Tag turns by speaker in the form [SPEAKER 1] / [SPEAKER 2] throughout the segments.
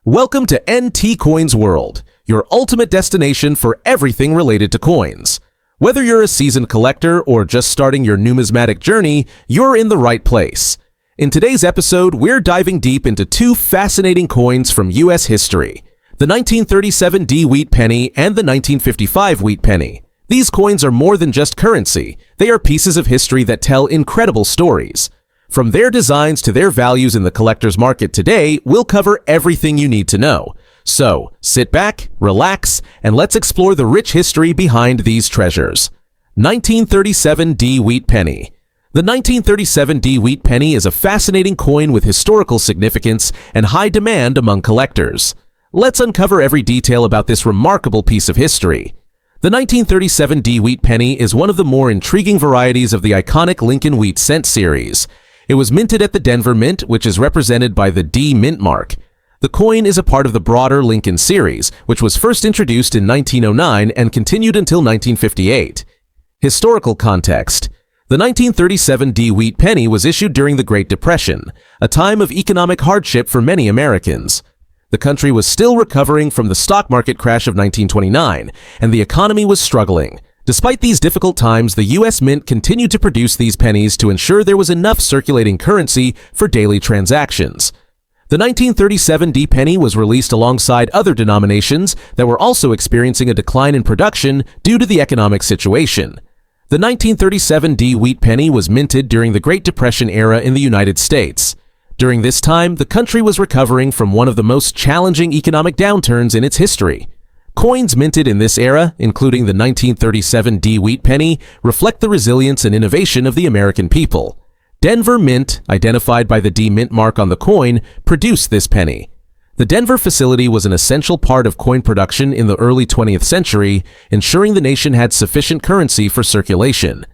[SPEAKER 1] Welcome to NT Coins World, your ultimate destination for everything related to coins. Whether you're a seasoned collector or just starting your numismatic journey, you're in the right place. In today's episode, we're diving deep into two fascinating coins from U.S. history, the 1937 D wheat penny and the 1955 wheat penny. These coins are more than just currency. They are pieces of history that tell incredible stories. From their designs to their values in the collector's market today, we'll cover everything you need to know. So, sit back, relax, and let's explore the rich history behind these treasures. 1937 D wheat penny. The 1937 D wheat penny is a fascinating coin with historical significance and high demand among collectors. Let's uncover every detail about this remarkable piece of history. The 1937 D wheat penny is one of the more intriguing varieties of the iconic Lincoln Wheat Cent series. It was minted at the Denver Mint, which is represented by the D mint mark. The coin is a part of the broader Lincoln series, which was first introduced in 1909 and continued until 1958. Historical context. The 1937 D wheat penny was issued during the Great Depression, a time of economic hardship for many Americans. The country was still recovering from the stock market crash of 1929, and the economy was struggling. Despite these difficult times, the U.S. Mint continued to produce these pennies to ensure there was enough circulating currency for daily transactions. The 1937 D penny was released alongside other denominations that were also experiencing a decline in production due to the economic situation. The 1937 D wheat penny was minted during the Great Depression era in the United States. During this time, the country was recovering from one of the most challenging economic downturns in its history. Coins minted in this era, including the 1937 D wheat penny, reflect the resilience and innovation of the American people. Denver Mint, identified by the D mint mark on the coin, produced this penny. The Denver facility was an essential part of coin production in the early 20th century, ensuring the nation had sufficient currency for circulation.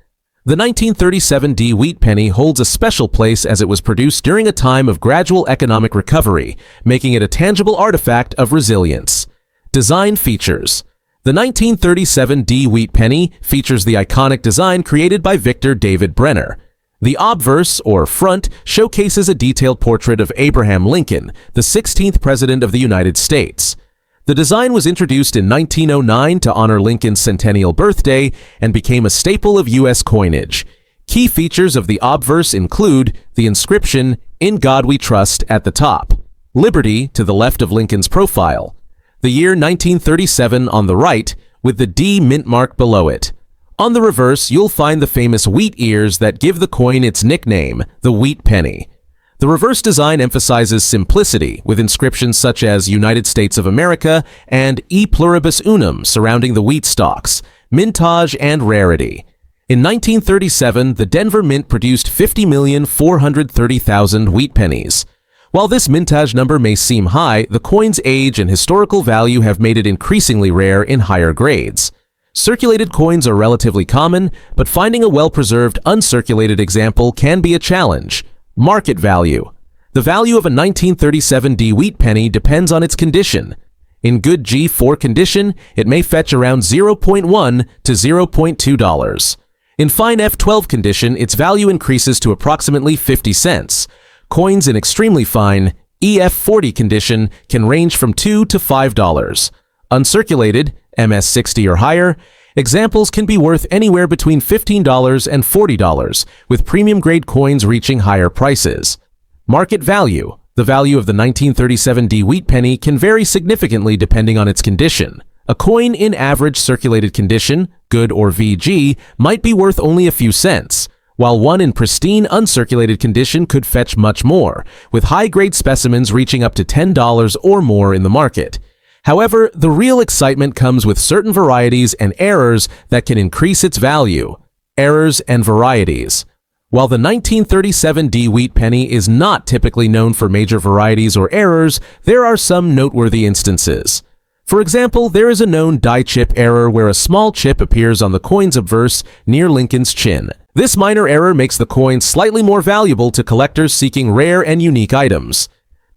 [SPEAKER 1] The 1937 D wheat penny holds a special place as it was produced during a time of gradual economic recovery, making it a tangible artifact of resilience. Design features. The 1937 D wheat penny features the iconic design created by Victor David Brenner. The obverse, or front, showcases a detailed portrait of Abraham Lincoln, the 16th President of the United States. The design was introduced in 1909 to honor Lincoln's centennial birthday and became a staple of U.S. coinage. Key features of the obverse include the inscription, "In God We Trust," at the top, "Liberty" to the left of Lincoln's profile, the year 1937 on the right, with the D mint mark below it. On the reverse, you'll find the famous wheat ears that give the coin its nickname, the wheat penny. The reverse design emphasizes simplicity, with inscriptions such as United States of America and E pluribus unum surrounding the wheat stalks, mintage and rarity. In 1937, the Denver Mint produced 50,430,000 wheat pennies. While this mintage number may seem high, the coin's age and historical value have made it increasingly rare in higher grades. Circulated coins are relatively common, but finding a well-preserved, uncirculated example can be a challenge. Market value. The value of a 1937 D wheat penny depends on its condition. In good G4 condition, it may fetch around $0.1 to $0.2. In fine F12 condition, its value increases to approximately 50 cents. Coins in extremely fine EF40 condition can range from $2 to $5. Uncirculated, MS60 or higher, examples can be worth anywhere between $15 and $40, with premium-grade coins reaching higher prices. Market value. The value of the 1937 D wheat penny can vary significantly depending on its condition. A coin in average circulated condition, good or VG, might be worth only a few cents, while one in pristine uncirculated condition could fetch much more, with high-grade specimens reaching up to $10 or more in the market. However, the real excitement comes with certain varieties and errors that can increase its value. Errors and varieties. While the 1937 D wheat penny is not typically known for major varieties or errors, there are some noteworthy instances. For example, there is a known die chip error where a small chip appears on the coin's obverse near Lincoln's chin. This minor error makes the coin slightly more valuable to collectors seeking rare and unique items.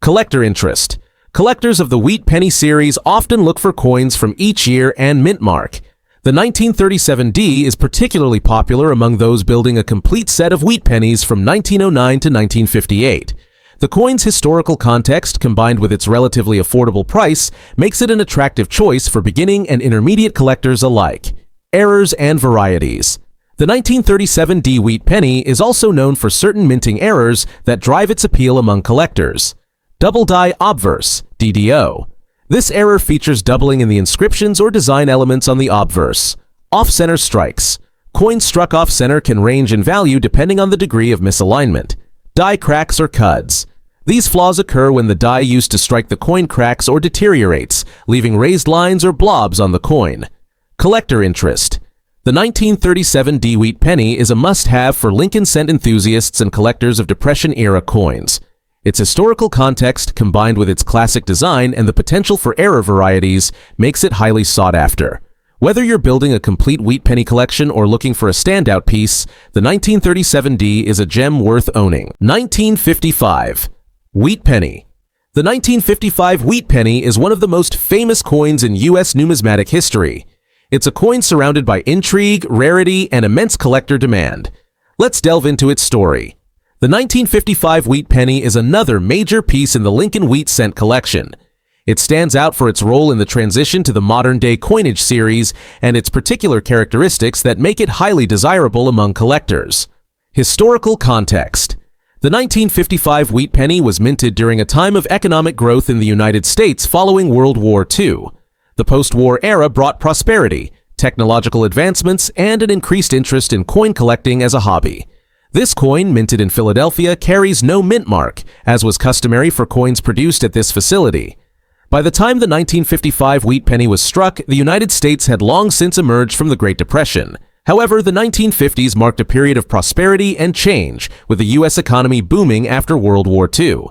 [SPEAKER 1] Collector interest. Collectors of the wheat penny series often look for coins from each year and mint mark. The 1937 D is particularly popular among those building a complete set of wheat pennies from 1909 to 1958. The coin's historical context, combined with its relatively affordable price, makes it an attractive choice for beginning and intermediate collectors alike. Errors and varieties. The 1937 D wheat penny is also known for certain minting errors that drive its appeal among collectors. Double die obverse, DDO. This error features doubling in the inscriptions or design elements on the obverse. Off-center strikes. Coins struck off-center can range in value depending on the degree of misalignment. Die cracks or cuds. These flaws occur when the die used to strike the coin cracks or deteriorates, leaving raised lines or blobs on the coin. Collector interest. The 1937 D wheat penny is a must-have for Lincoln cent enthusiasts and collectors of Depression-era coins. Its historical context, combined with its classic design and the potential for error varieties, makes it highly sought after. Whether you're building a complete wheat penny collection or looking for a standout piece, the 1937 D is a gem worth owning. 1955. Wheat penny. The 1955 wheat penny is one of the most famous coins in U.S. numismatic history. It's a coin surrounded by intrigue, rarity, and immense collector demand. Let's delve into its story. The 1955 wheat penny is another major piece in the Lincoln wheat cent collection. It stands out for its role in the transition to the modern-day coinage series and its particular characteristics that make it highly desirable among collectors. Historical context. The 1955 wheat penny was minted during a time of economic growth in the United States following World War II. The post-war era brought prosperity, technological advancements, and an increased interest in coin collecting as a hobby. This coin, minted in Philadelphia, carries no mint mark, as was customary for coins produced at this facility. By the time the 1955 wheat penny was struck, the United States had long since emerged from the Great Depression. However, the 1950s marked a period of prosperity and change, with the U.S. economy booming after World War II.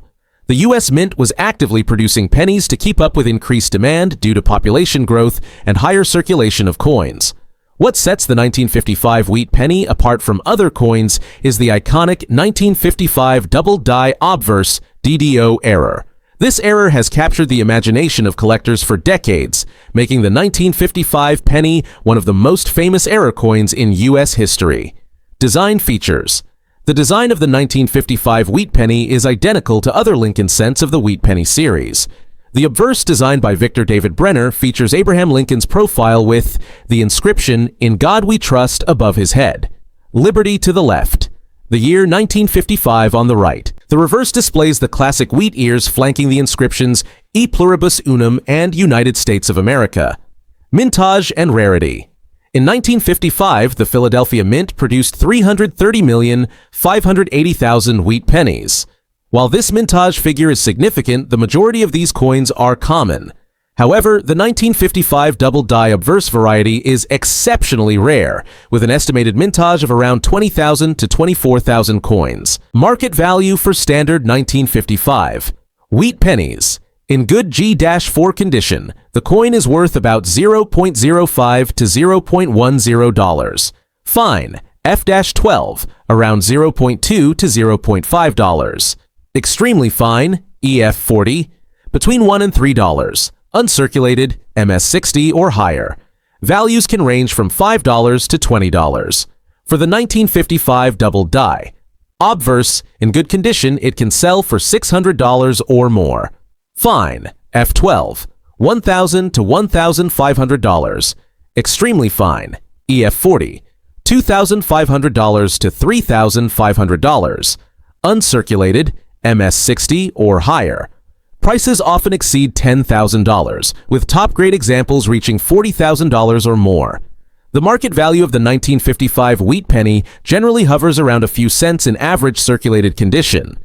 [SPEAKER 1] The U.S. Mint was actively producing pennies to keep up with increased demand due to population growth and higher circulation of coins. What sets the 1955 wheat penny apart from other coins is the iconic 1955 double die obverse DDO error. This error has captured the imagination of collectors for decades, making the 1955 penny one of the most famous error coins in U.S. history. Design features. The design of the 1955 wheat penny is identical to other Lincoln cents of the wheat penny series. The obverse, designed by Victor David Brenner, features Abraham Lincoln's profile with the inscription, "In God We Trust," above his head. Liberty to the left. The year 1955 on the right. The reverse displays the classic wheat ears flanking the inscriptions E Pluribus Unum and United States of America. Mintage and rarity. In 1955, the Philadelphia Mint produced 330,580,000 wheat pennies. While this mintage figure is significant, the majority of these coins are common. However, the 1955 double die obverse variety is exceptionally rare, with an estimated mintage of around 20,000 to 24,000 coins. Market value for standard 1955. Wheat pennies. In good G-4 condition, the coin is worth about $0.05 to $0.10. Fine, F-12, around $0.2 to $0.5. Extremely fine, EF-40, between $1 and $3. Uncirculated, MS-60 or higher. Values can range from $5 to $20. For the 1955 double die. Obverse, in good condition, it can sell for $600 or more. Fine, F-12, $1,000 to $1,500. Extremely fine, EF-40, $2,500 to $3,500. Uncirculated, MS-60 or higher. Prices often exceed $10,000, with top-grade examples reaching $40,000 or more. The market value of the 1955 wheat penny generally hovers around a few cents in average circulated condition.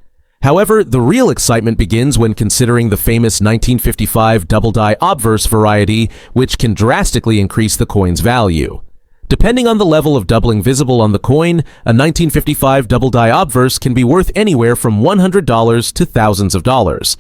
[SPEAKER 1] However, the real excitement begins when considering the famous 1955 double die obverse variety, which can drastically increase the coin's value. Depending on the level of doubling visible on the coin, a 1955 double die obverse can be worth anywhere from $100 to thousands of dollars.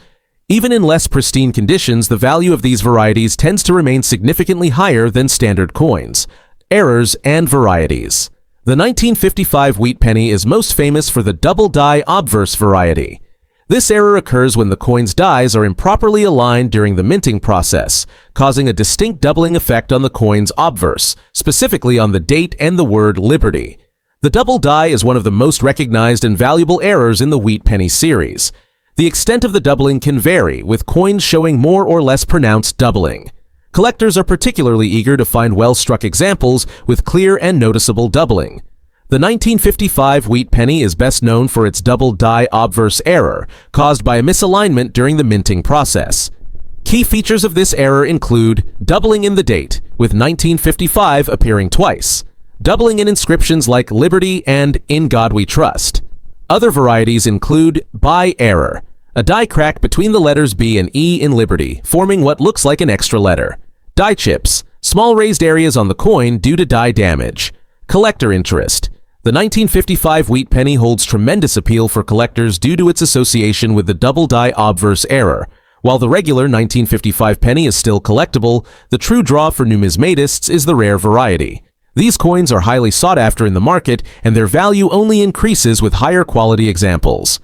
[SPEAKER 1] Even in less pristine conditions, the value of these varieties tends to remain significantly higher than standard coins. Errors and varieties. The 1955 wheat penny is most famous for the double die obverse variety. This error occurs when the coin's dies are improperly aligned during the minting process, causing a distinct doubling effect on the coin's obverse, specifically on the date and the word liberty. The double die is one of the most recognized and valuable errors in the wheat penny series. The extent of the doubling can vary, with coins showing more or less pronounced doubling. Collectors are particularly eager to find well-struck examples with clear and noticeable doubling. The 1955 wheat penny is best known for its double die obverse error, caused by a misalignment during the minting process. Key features of this error include doubling in the date, with 1955 appearing twice, doubling in inscriptions like Liberty and In God We Trust. Other varieties include by error, a die crack between the letters B and E in Liberty, forming what looks like an extra letter. Die chips, small raised areas on the coin due to die damage. Collector interest. The 1955 wheat penny holds tremendous appeal for collectors due to its association with the double die obverse error. While the regular 1955 penny is still collectible, the true draw for numismatists is the rare variety. These coins are highly sought after in the market, and their value only increases with higher quality examples.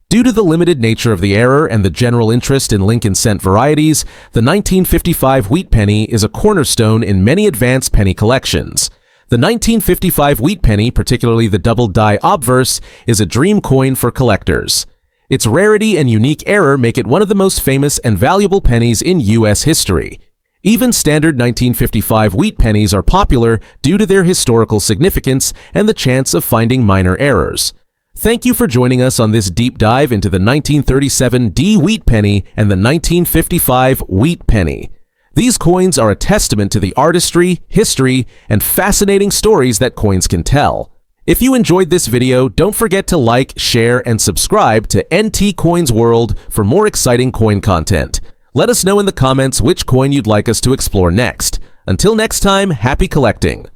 [SPEAKER 1] Due to the limited nature of the error and the general interest in Lincoln cent varieties, the 1955 wheat penny is a cornerstone in many advanced penny collections. The 1955 wheat penny, particularly the double die obverse, is a dream coin for collectors. Its rarity and unique error make it one of the most famous and valuable pennies in U.S. history. Even standard 1955 wheat pennies are popular due to their historical significance and the chance of finding minor errors. Thank you for joining us on this deep dive into the 1937 D wheat penny and the 1955 wheat penny. These coins are a testament to the artistry, history, and fascinating stories that coins can tell. If you enjoyed this video, don't forget to like, share, and subscribe to NT Coins World for more exciting coin content. Let us know in the comments which coin you'd like us to explore next. Until next time, happy collecting!